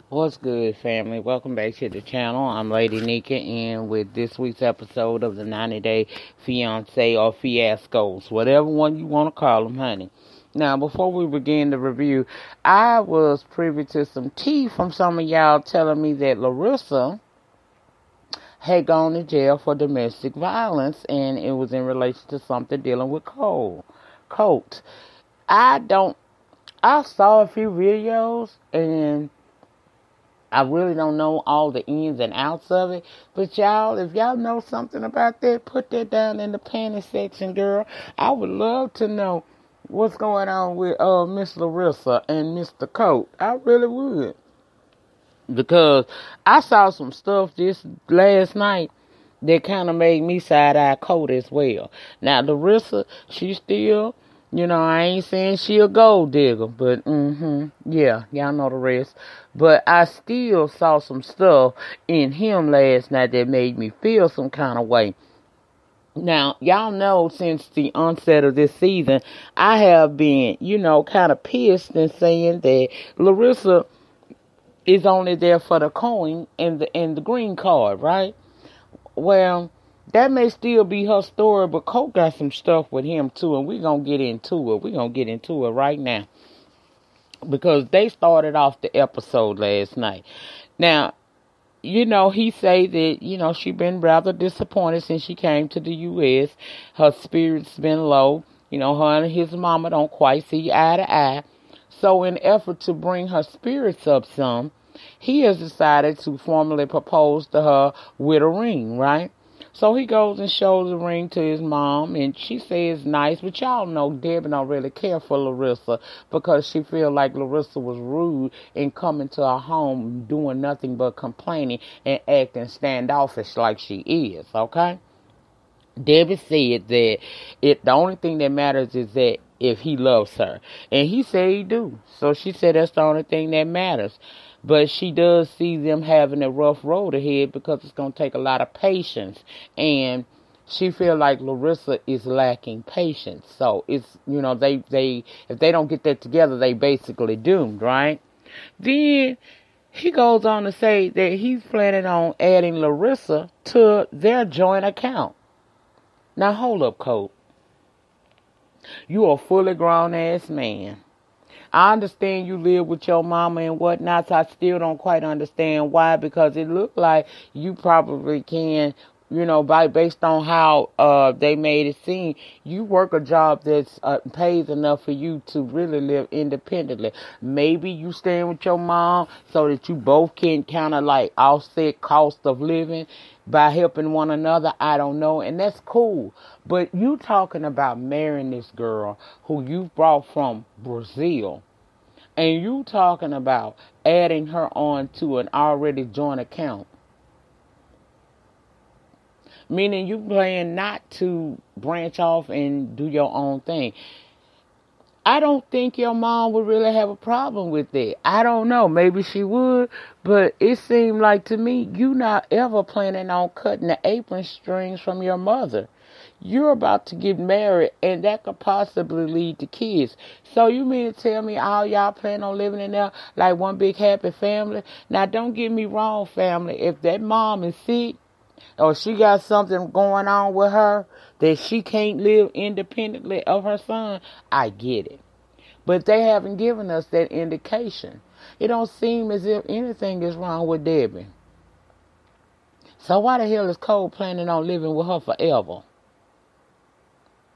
What's good, family? Welcome back to the channel. I'm Lady Nyca, and with this week's episode of the 90-Day Fiancé or Fiascos, whatever one you want to call them, honey. Now, before we begin the review, I was privy to some tea from some of y'all telling me that Larissa had gone to jail for domestic violence, and it was in relation to something dealing with Colt. I saw a few videos, and I really don't know all the ins and outs of it. But y'all, if y'all know something about that, put that down in the panty section, girl. I would love to know what's going on with Miss Larissa and Mr. Colt. I really would. Because I saw some stuff this last night that kind of made me side-eye Colt as well. Now, Larissa, she still... I ain't saying she a gold digger, but, yeah, y'all know the rest. But I still saw some stuff in him last night that made me feel some kind of way. Now, y'all know since the onset of this season, I have been, kind of pissed and saying that Larissa is only there for the coin and the green card, right? Well, that may still be her story, but Colt got some stuff with him too, and we're going to get into it. We're going to get into it right now. Because they started off the episode last night. Now, he say that, she been rather disappointed since she came to the U.S. Her spirit's been low. Her and his mama don't quite see eye to eye. So in effort to bring her spirits up some, he has decided to formally propose to her with a ring, right? So he goes and shows the ring to his mom, and she says nice, but y'all know Debbie don't really care for Larissa because she feel like Larissa was rude in coming to her home doing nothing but complaining and acting standoffish like she is, okay? Debbie said that the only thing that matters is that if he loves her. And he said he do. So she said that's the only thing that matters. But she does see them having a rough road ahead because it's going to take a lot of patience. And she feel like Larissa is lacking patience. So it's, they if they don't get that together, they basically doomed, right? Then he goes on to say that he's planning on adding Larissa to their joint account. Now, hold up, Colt. You a fully grown ass man. I understand you live with your mama and whatnot, so I still don't quite understand why, because it looked like you probably can, based on how they made it seem, you work a job that's pays enough for you to really live independently. Maybe you staying with your mom so that you both can kind of like offset cost of living by helping one another. I don't know, and that's cool. But you talking about marrying this girl who you brought from Brazil, and you talking about adding her on to an already joint account. Meaning you plan not to branch off and do your own thing. I don't think your mom would really have a problem with that. I don't know. Maybe she would. But it seemed like to me, you not ever planning on cutting the apron strings from your mother. You're about to get married, and that could possibly lead to kids. So you mean to tell me all y'all plan on living in there like one big happy family? Now, don't get me wrong, family. If that mom is sick, or she got something going on with her that she can't live independently of her son, I get it. But they haven't given us that indication. It don't seem as if anything is wrong with Debbie. So why the hell is Cole planning on living with her forever?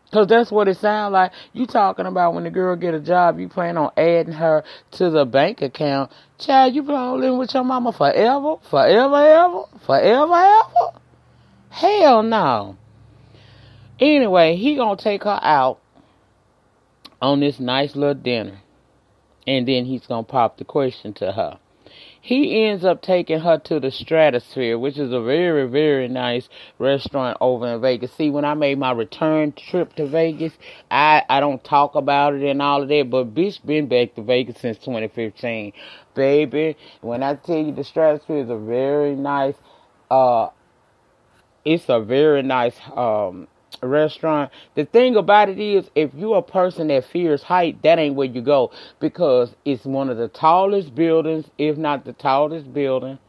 Because that's what it sounds like. You talking about when the girl get a job, you plan on adding her to the bank account. Child, you plan on living with your mama forever? Forever, ever? Forever, ever? Hell no. Anyway, he gonna take her out on this nice little dinner. And then he's gonna pop the question to her. He ends up taking her to the Stratosphere, which is a very, very nice restaurant over in Vegas. See, when I made my return trip to Vegas, I don't talk about it and all of that, but bitch been back to Vegas since 2015. Baby, when I tell you the Stratosphere is a very nice, restaurant. The thing about it is, if you're a person that fears height, that ain't where you go, because it's one of the tallest buildings, if not the tallest building,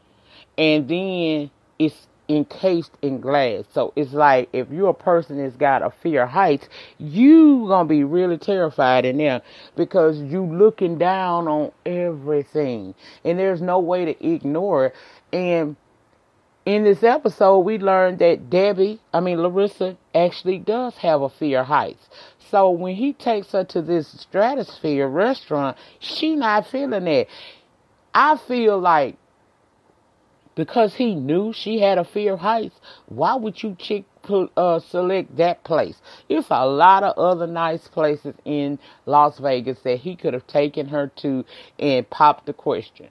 and then it's encased in glass. So it's like, if you're a person that's got a fear of heights, you gonna be really terrified in there, because you looking down on everything and there's no way to ignore it. And in this episode, we learned that Larissa actually does have a fear of heights. So when he takes her to this stratosphere restaurant, she not feeling that. I feel like, because he knew she had a fear of heights, why would you select that place? There's a lot of other nice places in Las Vegas that he could have taken her to and popped the question.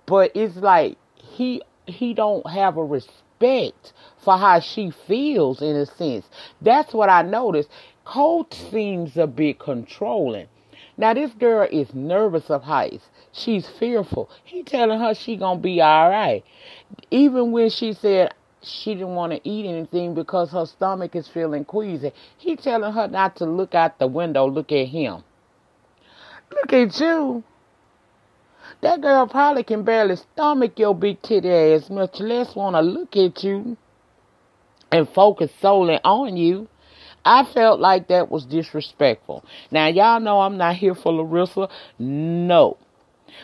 But it's like, he don't have a respect for how she feels, in a sense. That's what I noticed. Colt seems a bit controlling. Now, this girl is nervous of heights. She's fearful. He telling her she gonna be all right. Even when she said she didn't want to eat anything because her stomach is feeling queasy, he telling her not to look out the window, look at him. Look at you. That girl probably can barely stomach your big titty ass, much less want to look at you and focus solely on you. I felt like that was disrespectful. Now, y'all know I'm not here for Larissa. No.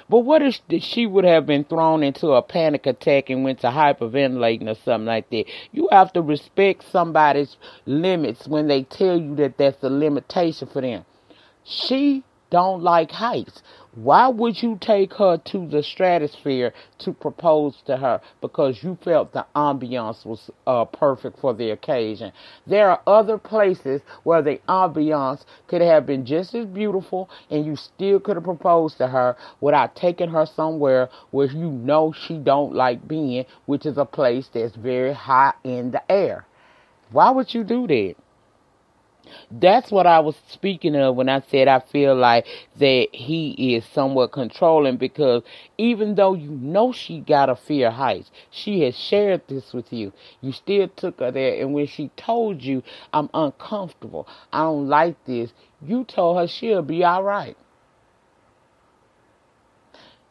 But what if she would have been thrown into a panic attack and went to hyperventilating or something like that? You have to respect somebody's limits when they tell you that that's a limitation for them. She don't like heights. Why would you take her to the stratosphere to propose to her? Because you felt the ambiance was perfect for the occasion. There are other places where the ambiance could have been just as beautiful, and you still could have proposed to her without taking her somewhere where you know she don't like being, which is a place that's very high in the air. Why would you do that? That's what I was speaking of when I said I feel like that he is somewhat controlling, because even though you know she got a fear of heights, she has shared this with you. You still took her there, and when she told you, I'm uncomfortable, I don't like this, you told her she'll be all right.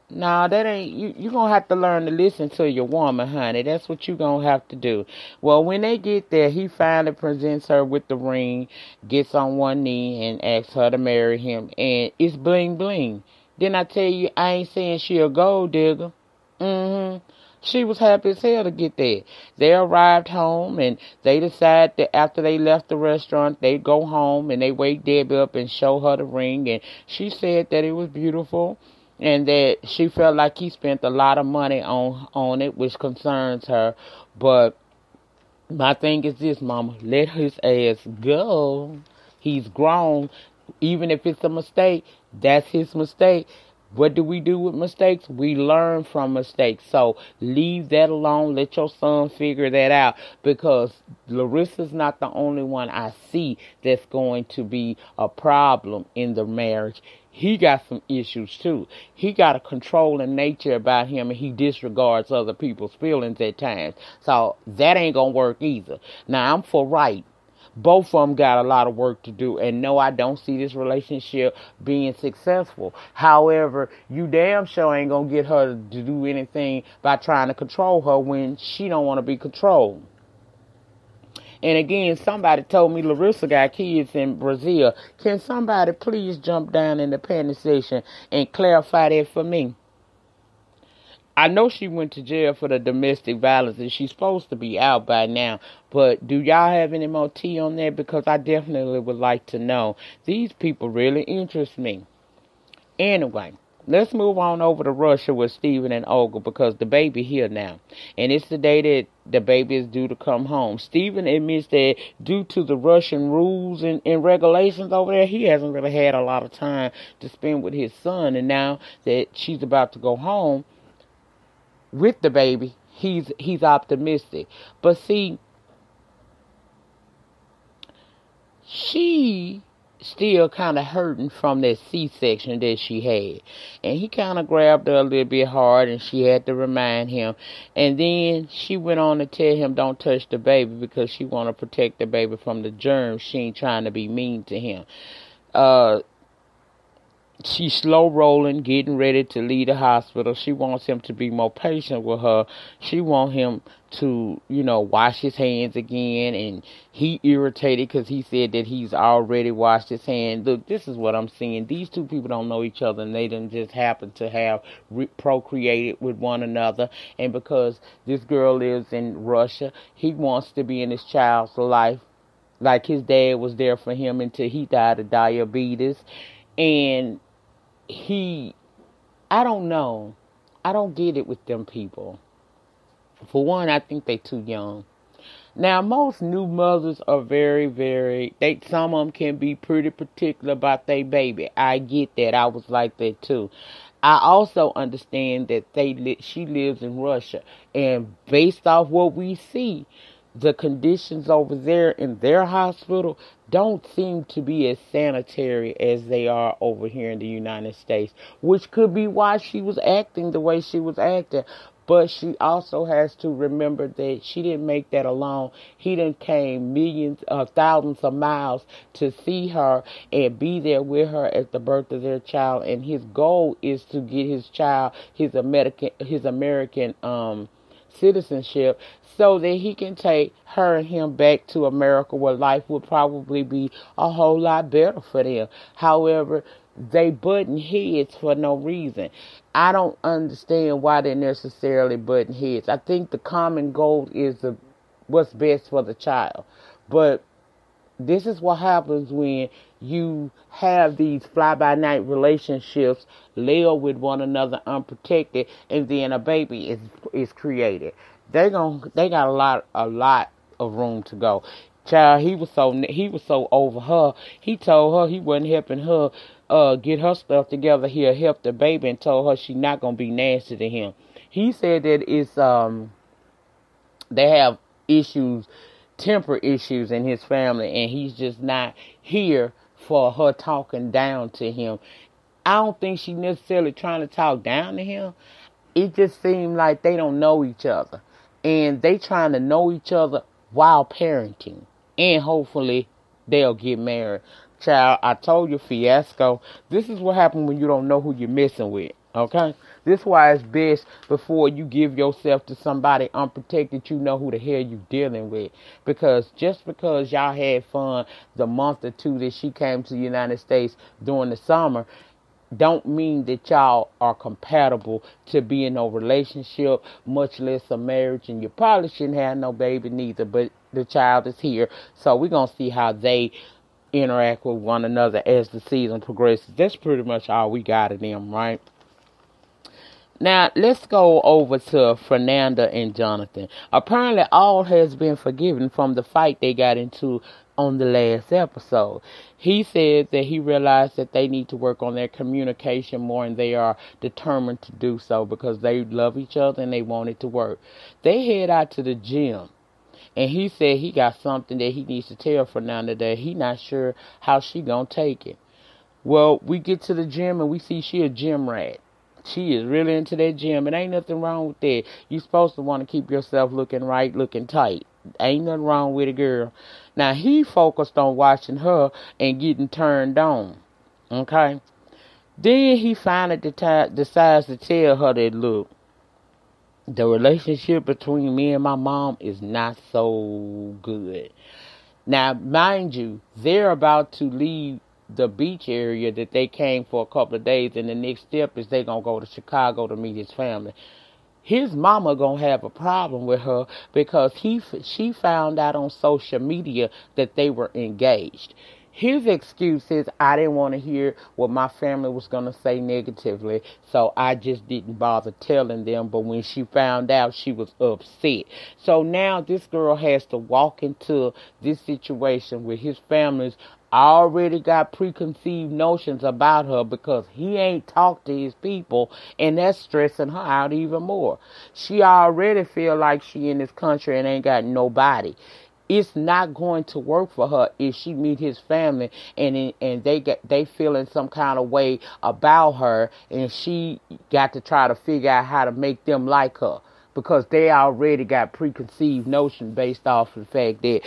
Nah, that ain't, you gonna have to learn to listen to your woman, honey. That's what you gonna have to do. Well, when they get there, he finally presents her with the ring, gets on one knee, and asks her to marry him. And it's bling bling. Didn't I tell you, I ain't saying she a gold digger? She was happy as hell to get there. They arrived home, and they decided that after they left the restaurant, they'd go home, and they wake Debbie up and show her the ring. And she said that it was beautiful, and that she felt like he spent a lot of money on it, which concerns her. But my thing is this, Mama, let his ass go. He's grown. Even if it's a mistake, that's his mistake. What do we do with mistakes? We learn from mistakes. So leave that alone. Let your son figure that out, because Larissa's not the only one I see that's going to be a problem in the marriage. He got some issues too. He got a controlling nature about him, and he disregards other people's feelings at times. So that ain't gonna work either. Now, I'm for right. Both of them got a lot of work to do. And no, I don't see this relationship being successful. However, you damn sure ain't gonna get her to do anything by trying to control her when she don't want to be controlled. And again, somebody told me Larissa got kids in Brazil. Can somebody please jump down in the panty section and clarify that for me? I know she went to jail for the domestic violence, and she's supposed to be out by now. But do y'all have any more tea on that? Because I definitely would like to know. These people really interest me. Anyway, let's move on over to Russia with Steven and Olga, because the baby here now. And it's the day that the baby is due to come home. Steven admits that due to the Russian rules and regulations over there, he hasn't really had a lot of time to spend with his son. And now that she's about to go home with the baby, he's optimistic. But see, she still kind of hurting from that C-section that she had. And he kind of grabbed her a little bit hard, and she had to remind him. And then she went on to tell him don't touch the baby because she want to protect the baby from the germs. She ain't trying to be mean to him. She's slow rolling, getting ready to leave the hospital. She wants him to be more patient with her. She wants him to, wash his hands again. And he irritated because he said that he's already washed his hands. Look, this is what I'm seeing. These two people don't know each other, and they didn't just happen to have procreated with one another. And because this girl lives in Russia, he wants to be in his child's life like his dad was there for him until he died of diabetes. And I don't know. I don't get it with them people. For one, I think they too young. Now, most new mothers are very, some of them can be pretty particular about their baby. I get that. I was like that too. I also understand that she lives in Russia. And based off what we see, the conditions over there in their hospital don't seem to be as sanitary as they are over here in the United States, which could be why she was acting the way she was acting. But she also has to remember that she didn't make that alone. He done came thousands of miles to see her and be there with her at the birth of their child. And his goal is to get his child his American citizenship, so that he can take her and him back to America, where life would probably be a whole lot better for them. However, they button heads for no reason. I don't understand why they're necessarily button heads. I think the common goal is what's best for the child. But this is what happens when you have these fly-by-night relationships, live with one another unprotected, and then a baby is created. They got a lot of room to go. Child, he was so over her. He told her he wasn't helping her get her stuff together. He'll help the baby, and told her she's not gonna be nasty to him. He said that it's they have temper issues in his family, and he's just not here for her talking down to him. I don't think she's necessarily trying to talk down to him. It just seemed like they don't know each other, and they trying to know each other while parenting, and hopefully they'll get married. Child, I told you, fiasco. This is what happens when you don't know who you're messing with. Okay? This is why it's best before you give yourself to somebody unprotected, you know who the hell you dealing with. Because just because y'all had fun the month or two that she came to the United States during the summer, don't mean that y'all are compatible to be in no relationship, much less a marriage. And you probably shouldn't have no baby neither, but the child is here. So we're going to see how they interact with one another as the season progresses. That's pretty much all we got of them, right? Now, let's go over to Fernanda and Jonathan. Apparently, all has been forgiven from the fight they got into on the last episode. He said that he realized that they need to work on their communication more, and they are determined to do so because they love each other and they want it to work. They head out to the gym, and he said he got something that he needs to tell Fernanda that he not sure how she gonna take it. Well, we get to the gym and we see she a gym rat. She is really into that gym, and ain't nothing wrong with that. You're supposed to want to keep yourself looking right, looking tight. Ain't nothing wrong with it, girl. Now, he focused on watching her and getting turned on. Okay? Then he finally decides to tell her that, look, the relationship between me and my mom is not so good. Now, mind you, they're about to leave the beach area that they came for a couple of days, and the next step is they're going to go to Chicago to meet his family. His mama going to have a problem with her because she found out on social media that they were engaged. His excuse is, I didn't want to hear what my family was going to say negatively, so I just didn't bother telling them. But when she found out, she was upset. So now this girl has to walk into this situation where his family's already got preconceived notions about her because he ain't talked to his people, and that's stressing her out even more. She already feel like she in this country and ain't got nobody. it's not going to work for her if she meet his family and they feeling some kind of way about her, and she got to try to figure out how to make them like her, because they already got preconceived notion based off of the fact that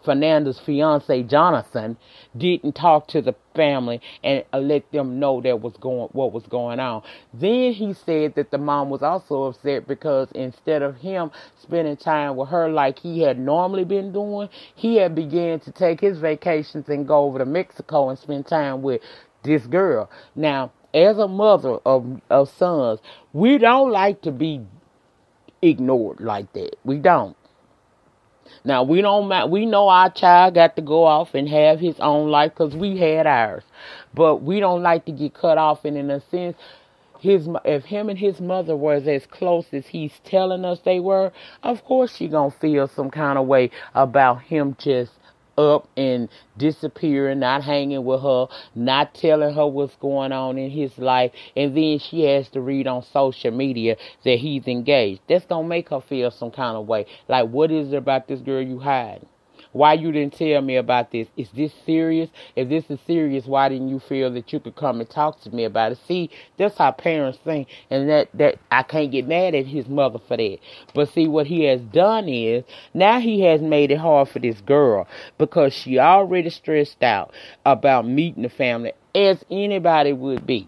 Fernanda's fiance Jonathan didn't talk to the family and let them know what was going on. Then he said that the mom was also upset because instead of him spending time with her like he had normally been doing, he had began to take his vacations and go over to Mexico and spend time with this girl. Now, as a mother of sons, we don't like to be ignored like that. We don't. Now, we know our child got to go off and have his own life because we had ours. But we don't like to get cut off. And in a sense, if him and his mother was as close as he's telling us they were, of course she gonna feel some kind of way about him just up and disappearing, not hanging with her, not telling her what's going on in his life, and then she has to read on social media that he's engaged. That's gonna make her feel some kind of way. Like, what is it about this girl you hiding? Why you didn't tell me about this? Is this serious? If this is serious, why didn't you feel that you could come and talk to me about it? See, that's how parents think, and that I can't get mad at his mother for that. But see, what he has done is, now he has made it hard for this girl because she already stressed out about meeting the family, as anybody would be.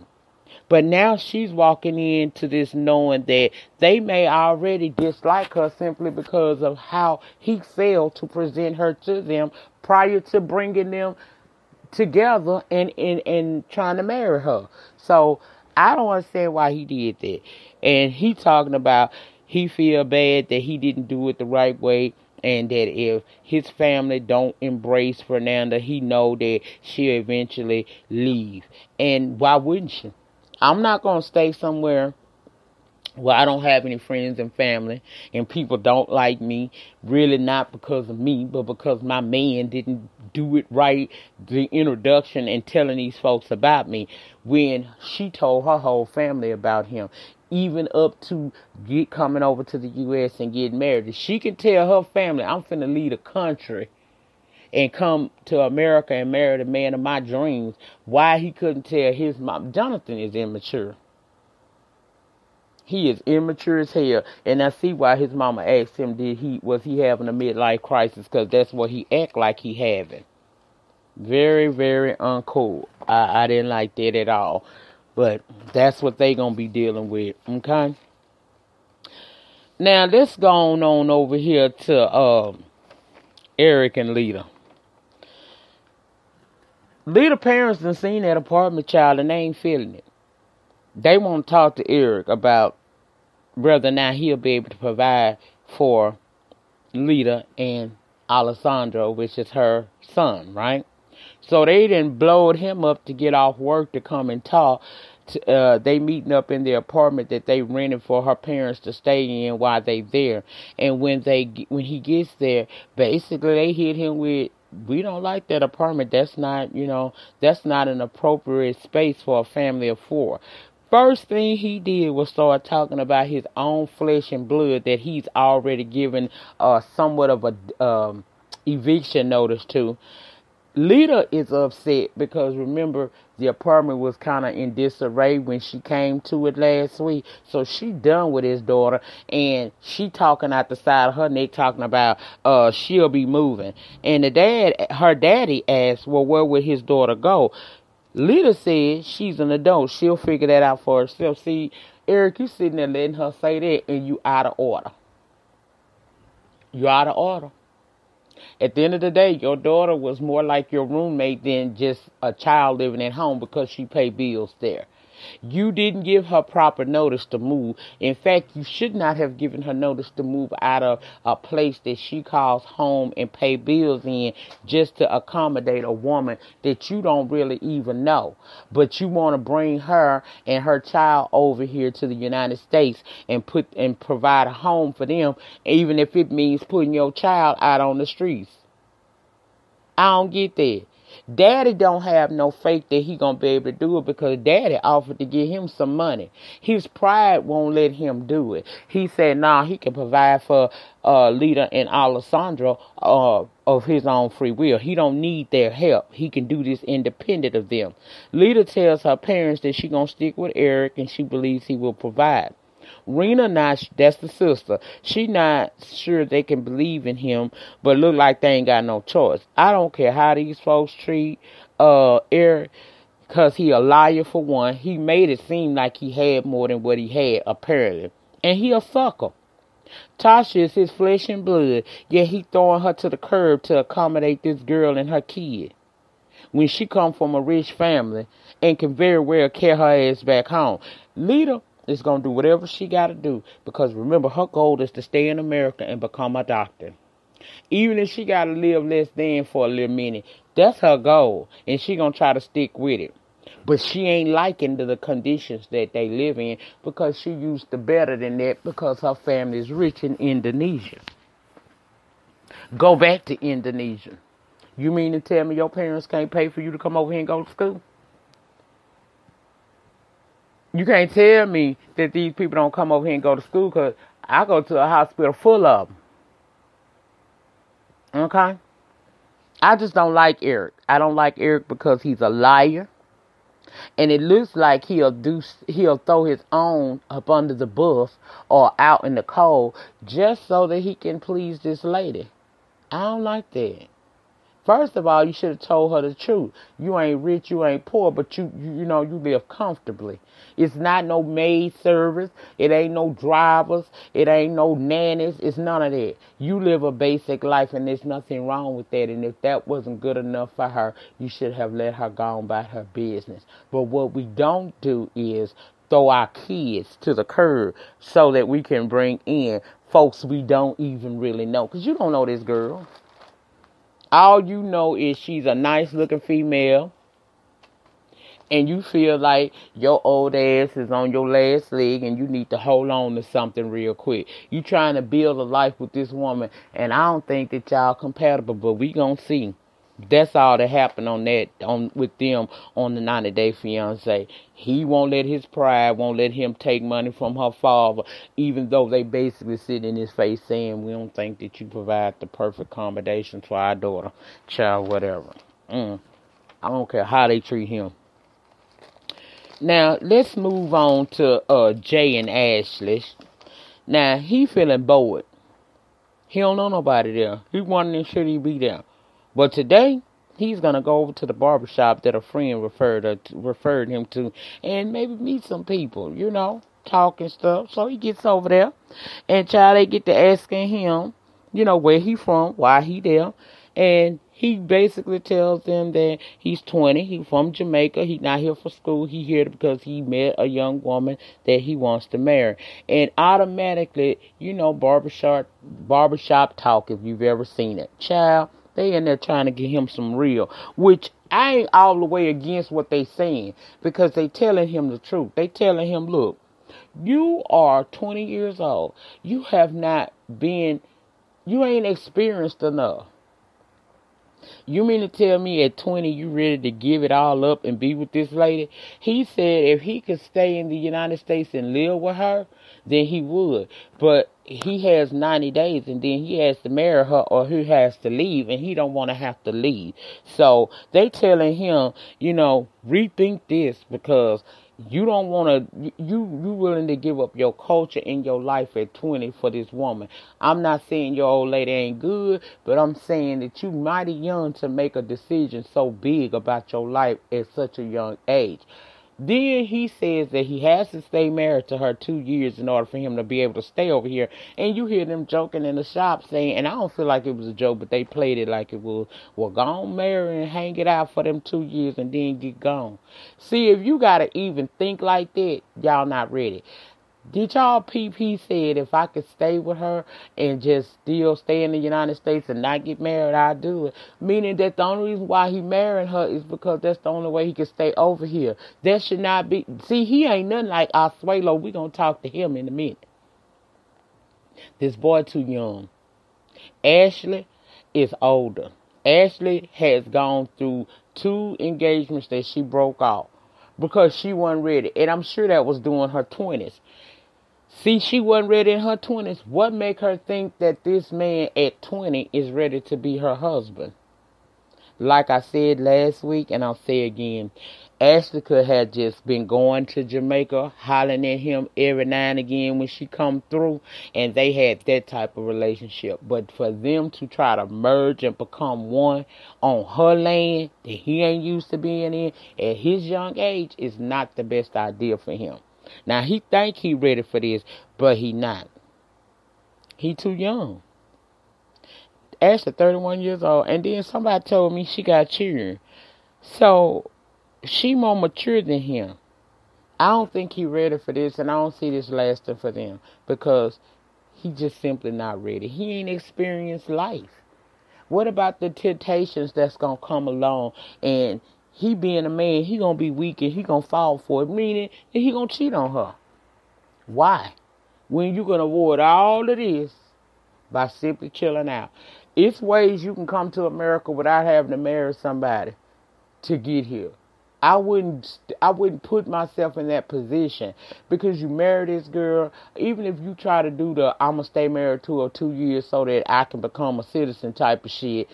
But now she's walking into this knowing that they may already dislike her simply because of how he failed to present her to them prior to bringing them together and trying to marry her. So I don't understand why he did that. And he talking about he feel bad that he didn't do it the right way, and that if his family don't embrace Fernanda, he know that she'll eventually leave. And why wouldn't she? I'm not going to stay somewhere where I don't have any friends and family and people don't like me, really not because of me, but because my man didn't do it right, the introduction and telling these folks about me, when she told her whole family about him, even up to coming over to the U.S. and getting married. If she can tell her family, I'm finna leave the country and come to America and marry the man of my dreams, why he couldn't tell his mom? Jonathan is immature. He is immature as hell. And I see why his mama asked him, was he having a midlife crisis? Because that's what he act like he having. Very, very uncool. I didn't like that at all. But that's what they gonna be dealing with. Okay? Now, let's go on over here to Eric and Lita. Lita parents done seen that apartment, child, and they ain't feeling it. They want to talk to Eric about whether or not he'll be able to provide for Lita and Alessandro, which is her son, right? So they done blowed him up to get off work to come and talk. They meeting up in the apartment that they rented for her parents to stay in while they there. And when he gets there, basically they hit him with, we don't like that apartment. That's not an appropriate space for a family of 4. First thing he did was start talking about his own flesh and blood that he's already given somewhat of a eviction notice to. Lita is upset because, remember, the apartment was kind of in disarray when she came to it last week. So she done with his daughter, and she talking out the side of her neck talking about she'll be moving. And her daddy asked, well, where would his daughter go? Lita said she's an adult. She'll figure that out for herself. See, Eric, you sitting there letting her say that, and you out of order. You're out of order. At the end of the day, your daughter was more like your roommate than just a child living at home because she paid bills there. You didn't give her proper notice to move. In fact, you should not have given her notice to move out of a place that she calls home and pay bills in just to accommodate a woman that you don't really even know. But you want to bring her and her child over here to the United States and provide a home for them, even if it means putting your child out on the streets. I don't get that. Daddy don't have no faith that he gonna be able to do it because Daddy offered to give him some money. His pride won't let him do it. He said, nah, he can provide for Lita and Alessandro of his own free will. He don't need their help. He can do this independent of them. Lita tells her parents that she gonna stick with Eric and she believes he will provide. Rena, that's the sister. She not sure they can believe in him, but look like they ain't got no choice. I don't care how these folks treat Eric, because he a liar for one. He made it seem like he had more than what he had, apparently. And he a sucker. Tasha is his flesh and blood, yet he throwing her to the curb to accommodate this girl and her kid. When she come from a rich family and can very well carry her ass back home. Lita is going to do whatever she got to do because remember, her goal is to stay in America and become a doctor. Even if she got to live less than for a little minute, that's her goal, and she going to try to stick with it. But she ain't liking the conditions that they live in because she used to better than that because her family is rich in Indonesia. Go back to Indonesia. You mean to tell me your parents can't pay for you to come over here and go to school? You can't tell me that these people don't come over here and go to school because I go to a hospital full of them. Okay? I just don't like Eric. I don't like Eric because he's a liar. And it looks like he'll throw his own up under the bus or out in the cold just so that he can please this lady. I don't like that. First of all, you should have told her the truth. You ain't rich, you ain't poor, but you live comfortably. It's not no maid service. It ain't no drivers. It ain't no nannies. It's none of that. You live a basic life, and there's nothing wrong with that. And if that wasn't good enough for her, you should have let her go on about her business. But what we don't do is throw our kids to the curb so that we can bring in folks we don't even really know. Because you don't know this girl. All you know is she's a nice-looking female, and you feel like your old ass is on your last leg, and you need to hold on to something real quick. You trying to build a life with this woman, and I don't think that y'all compatible, but we gonna see. That's all that happened with them on the 90-Day Fiancé. He won't let his pride, won't let him take money from her father, even though they basically sit in his face saying, we don't think that you provide the perfect accommodation for our daughter, child, whatever. I don't care how they treat him. Now, let's move on to Jay and Ashley. Now, he feeling bored. He don't know nobody there. He wondering should he be there. But today, he's going to go over to the barbershop that a friend referred him to and maybe meet some people, talk and stuff. So he gets over there and they get to asking him, where he from, why he there. And he basically tells them that he's 20, he's from Jamaica, he's not here for school, he's here because he met a young woman that he wants to marry. And automatically, barbershop talk, if you've ever seen it. Child, they in there trying to get him some real, which I ain't all the way against what they saying because they telling him the truth. They telling him, look, you are 20 years old. You ain't experienced enough. You mean to tell me at 20 you ready to give it all up and be with this lady? He said if he could stay in the United States and live with her, then he would. But he has 90 days and then he has to marry her or he has to leave and he don't want to have to leave. So they telling him, rethink this because you don't want to, you willing to give up your culture and your life at 20 for this woman. I'm not saying your old lady ain't good, but I'm saying that you mighty young to make a decision so big about your life at such a young age. Then he says that he has to stay married to her 2 years in order for him to be able to stay over here. And you hear them joking in the shop saying, and I don't feel like it was a joke, but they played it like it was, well, go on, marry and hang it out for them 2 years and then get gone. See, if you got to even think like that, y'all not ready. Did y'all peep? He said if I could stay with her and just still stay in the United States and not get married, I'd do it. Meaning that the only reason why he married her is because that's the only way he can stay over here. That should not be. See, he ain't nothing like Asuelo. We're going to talk to him in a minute. This boy too young. Ashley is older. Ashley has gone through 2 engagements that she broke off because she wasn't ready. And I'm sure that was during her 20s. See, she wasn't ready in her 20s. What make her think that this man at 20 is ready to be her husband? Like I said last week, and I'll say again, Ashley could have just been going to Jamaica, hollering at him every now and again when she come through, and they had that type of relationship. But for them to try to merge and become one on her land that he ain't used to being in at his young age is not the best idea for him. Now, he think he ready for this, but he not. He too young. Ashley 31 years old, and then somebody told me she got children. So, she more mature than him. I don't think he ready for this, and I don't see this lasting for them, because he just simply not ready. He ain't experienced life. What about the temptations that's going to come along, and he being a man, he going to be weak, and he going to fall for it, meaning that he going to cheat on her. Why? When you can avoid all of this by simply chilling out. It's ways you can come to America without having to marry somebody to get here. I wouldn't put myself in that position, because you marry this girl, even if you try to do the I'm going to stay married to her 2 years so that I can become a citizen type of shit,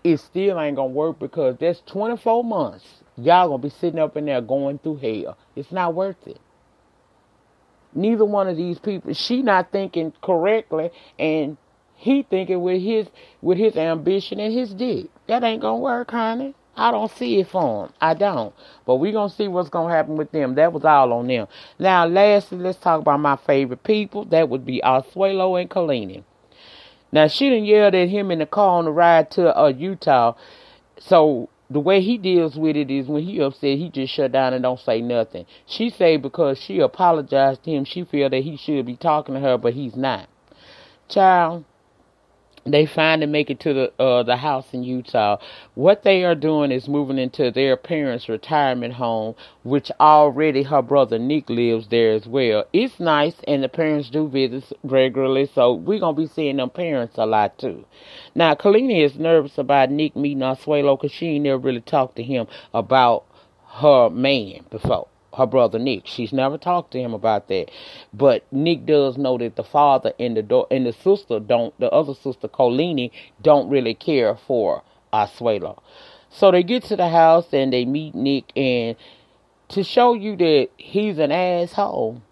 it still ain't going to work, because that's 24 months. Y'all going to be sitting up in there going through hell. It's not worth it. Neither one of these people, she not thinking correctly, and he thinking with his ambition and his dick. That ain't going to work, honey. I don't see it for them. I don't. But we going to see what's going to happen with them. That was all on them. Now, lastly, let's talk about my favorite people. That would be Asuelo and Kalini. Now, she done yelled at him in the car on the ride to Utah. So, the way he deals with it is when he upset, he just shut down and don't say nothing. She say because she apologized to him, she feel that he should be talking to her, but he's not. Child, they finally make it to the house in Utah. What they are doing is moving into their parents' retirement home, which already her brother Nick lives there as well. It's nice, and the parents do visit regularly, so we're going to be seeing them parents a lot too. Now, Kalina is nervous about Nick meeting Asuelo because she ain't never really talked to him about her man before. Her brother Nick. She's never talked to him about that. But Nick does know that the father and the sister don't, the other sister, Colini, don't really care for Asuelo. So they get to the house and they meet Nick, and to show you that he's an asshole,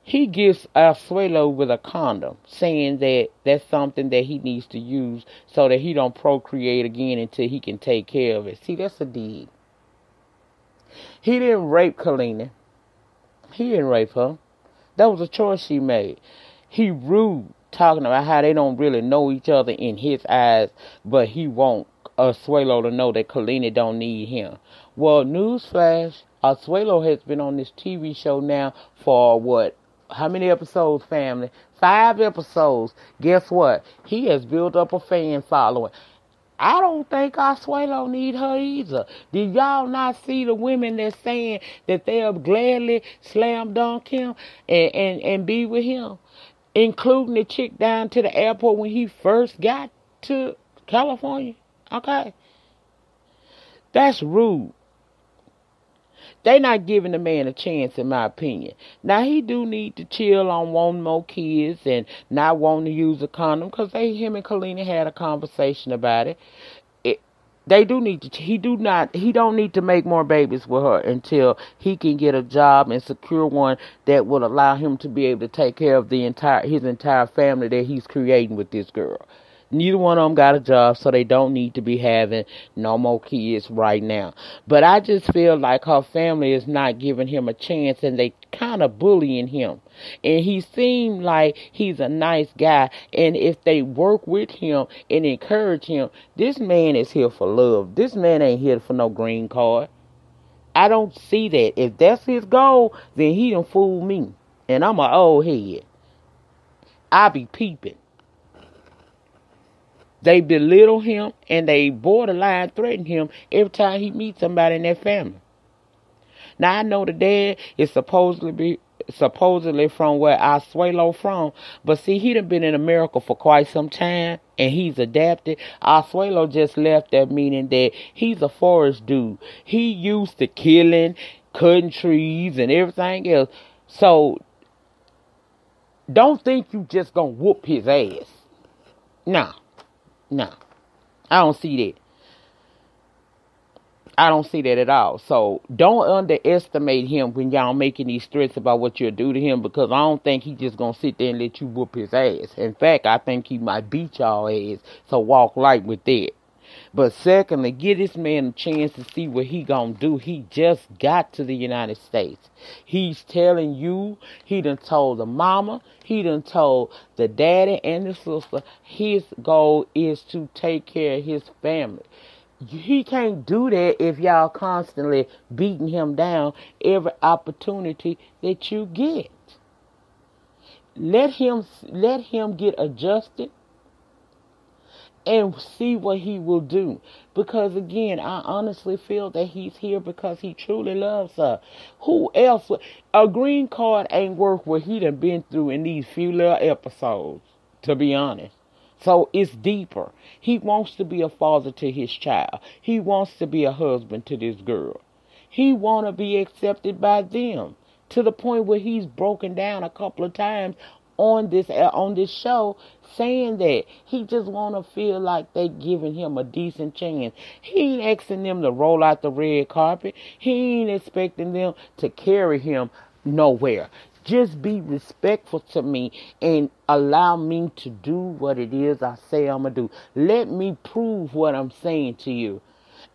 he gives Asuelo with a condom, saying that that's something that he needs to use so that he don't procreate again until he can take care of it. See, that's a deed. He didn't rape Kalina. He didn't rape her. That was a choice she made. He rude, talking about how they don't really know each other in his eyes, but he want Asuelo to know that Kalina don't need him. Well, newsflash, Asuelo has been on this TV show now for what? How many episodes, family? 5 episodes. Guess what? He has built up a fan following. I don't think Asuelo need her either. Did y'all not see the women that's saying that they'll gladly slam dunk him and be with him? Including the chick down to the airport when he first got to California. Okay. That's rude. They not giving the man a chance, in my opinion. Now, he do need to chill on wanting more kids and not wanting to use a condom, because him and Kalina had a conversation about it. They do need to. He don't need to make more babies with her until he can get a job and secure one that will allow him to be able to take care of his entire family that he's creating with this girl. Neither one of them got a job, so they don't need to be having no more kids right now. But I just feel like her family is not giving him a chance, and they kind of bullying him. And he seemed like he's a nice guy, and if they work with him and encourage him, this man is here for love. This man ain't here for no green card. I don't see that. If that's his goal, then he done fooled me. And I'm an old head. I be peeping. They belittle him, and they borderline threaten him every time he meets somebody in their family. Now, I know the dad is supposedly supposedly from where Asuelo from. But see, he done been in America for quite some time, and he's adapted. Asuelo just left there, meaning that he's a forest dude. He used to killing, cutting trees, and everything else. So, don't think you just gonna whoop his ass. Nah. I don't see that. I don't see that at all. So don't underestimate him when y'all making these threats about what you'll do to him, because I don't think he just gonna sit there and let you whoop his ass. In fact, I think he might beat y'all ass. So walk light with that. But secondly, give this man a chance to see what he gonna do. He just got to the United States. He's telling you, he done told the mama, he done told the daddy and the sister, his goal is to take care of his family. He can't do that if y'all constantly beating him down every opportunity that you get. Let him get adjusted and see what he will do. Because again, I honestly feel that he's here because he truly loves her. Who else? A green card ain't worth what he done been through in these few little episodes, to be honest. So it's deeper. He wants to be a father to his child. He wants to be a husband to this girl. He want to be accepted by them, to the point where he's broken down a couple of times on this show, saying that he just want to feel like they giving him a decent chance. He ain't asking them to roll out the red carpet. He ain't expecting them to carry him nowhere. Just be respectful to me and allow me to do what it is I say I'm going to do. Let me prove what I'm saying to you.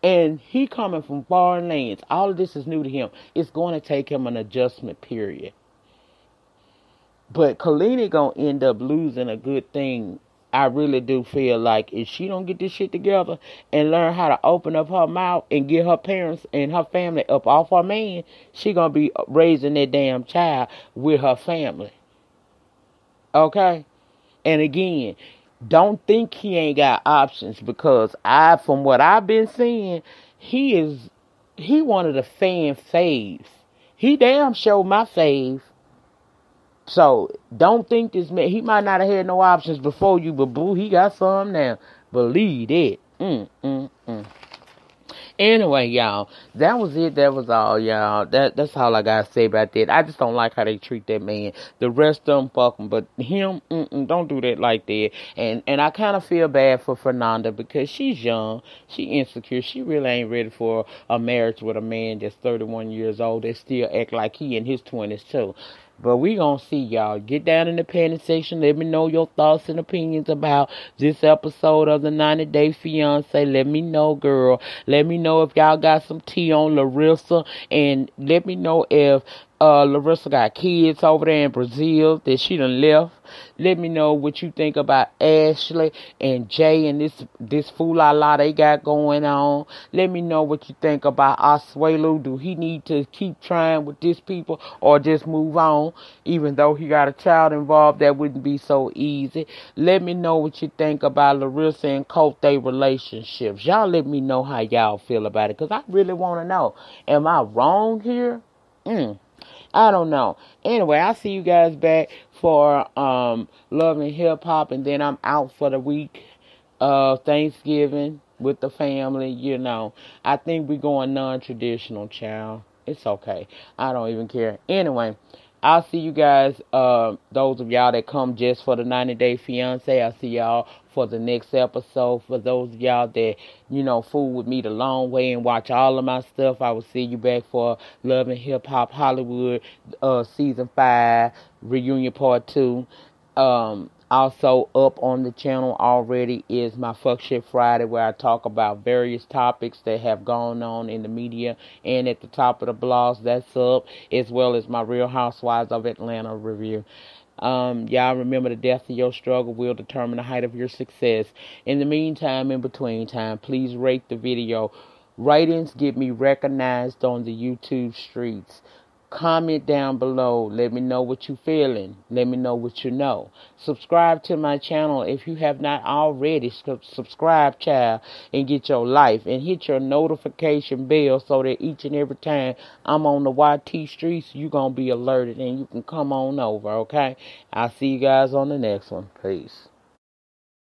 And he coming from foreign lands. All of this is new to him. It's going to take him an adjustment period. But Kalini going to end up losing a good thing. I really do feel like if she don't get this shit together and learn how to open up her mouth and get her parents and her family up off her man, she going to be raising that damn child with her family. Okay? And again, don't think he ain't got options, because from what I've been seeing, he one of the fan faves. He damn sure my fave. So, don't think this man, he might not have had no options before you, but boo, he got some now. Believe it. Anyway, y'all, that was it. That was all, y'all. That's all I gotta say about that. I just don't like how they treat that man. The rest of them fuck him, but him, don't do that like that. And I kind of feel bad for Fernanda, because she's young, she insecure, she really ain't ready for a marriage with a man that's 31 years old that still act like he in his 20s too. But we gonna see, y'all. Get down in the comment section. Let me know your thoughts and opinions about this episode of the 90-Day Fiancé. Let me know, girl. Let me know if y'all got some tea on Larissa. And let me know if Larissa got kids over there in Brazil that she done left. Let me know what you think about Ashley and Jay and this fool-la-la they got going on. Let me know what you think about Asuelo. Do he need to keep trying with these people or just move on? Even though he got a child involved, that wouldn't be so easy. Let me know what you think about Larissa and Colt, they relationships. Y'all let me know how y'all feel about it, because I really want to know. Am I wrong here? I don't know. Anyway, I'll see you guys back for Love and Hip Hop, and then I'm out for the week of Thanksgiving with the family. You know, I think we're going non-traditional, child. It's okay. I don't even care. Anyway, I'll see you guys, those of y'all that come just for the 90-Day Fiancé. I'll see y'all for the next episode. For those of y'all that, fool with me the long way and watch all of my stuff, I will see you back for Love and Hip Hop Hollywood, Season 5, Reunion Part 2. Also up on the channel already is my Fuck Shit Friday, where I talk about various topics that have gone on in the media, and at the top of the blogs, that's up, as well as my Real Housewives of Atlanta review. Y'all remember, the depth of your struggle will determine the height of your success. In the meantime, in between time, please rate the video. Ratings get me recognized on the YouTube streets. Comment down below. Let me know what you're feeling. Let me know what you know. Subscribe to my channel if you have not already. Subscribe, child, and get your life. And hit your notification bell so that each and every time I'm on the YT streets, you're going to be alerted and you can come on over, okay? I'll see you guys on the next one. Peace.